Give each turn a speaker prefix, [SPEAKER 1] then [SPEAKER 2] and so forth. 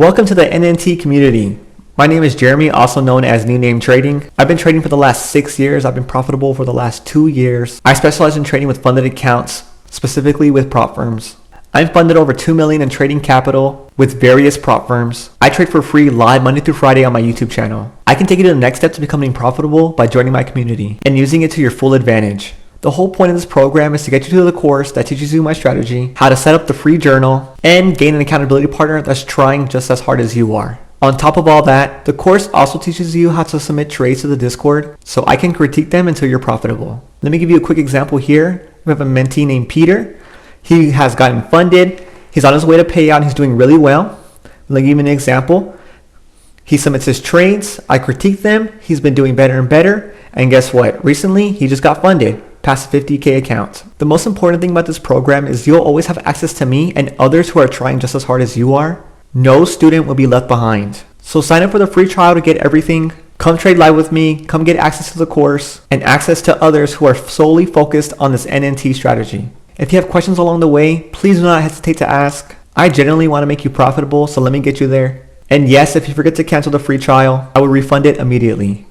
[SPEAKER 1] Welcome to the NNT community. My name is Jeremy, also known as New Name Trading. I've been trading for the last 6 years. I've been profitable for the last 2 years. I specialize in trading with funded accounts, specifically with prop firms. I'm funded over $2 million in trading capital with various prop firms. I trade for free live Monday through Friday on my YouTube channel. I can take you to the next step to becoming profitable by joining my community and using it to your full advantage. The whole point of this program is to get you to the course that teaches you my strategy, how to set up the free journal, and gain an accountability partner that's trying just as hard as you are. On top of all that, the course also teaches you how to submit trades to the Discord so I can critique them until you're profitable. Let me give you a quick example here. We have a mentee named Peter. He has gotten funded. He's on his way to payout and he's doing really well. Let me give you an example. He submits his trades. I critique them. He's been doing better and better. And guess what? Recently, he just got funded past a 50K account. The most important thing about this program is you'll always have access to me and others who are trying just as hard as you are. No student will be left behind. So sign up for the free trial to get everything. Come trade live with me. Come get access to the course and access to others who are solely focused on this NNT strategy. If you have questions along the way, please do not hesitate to ask. I genuinely want to make you profitable, so let me get you there. And yes, if you forget to cancel the free trial, I will refund it immediately.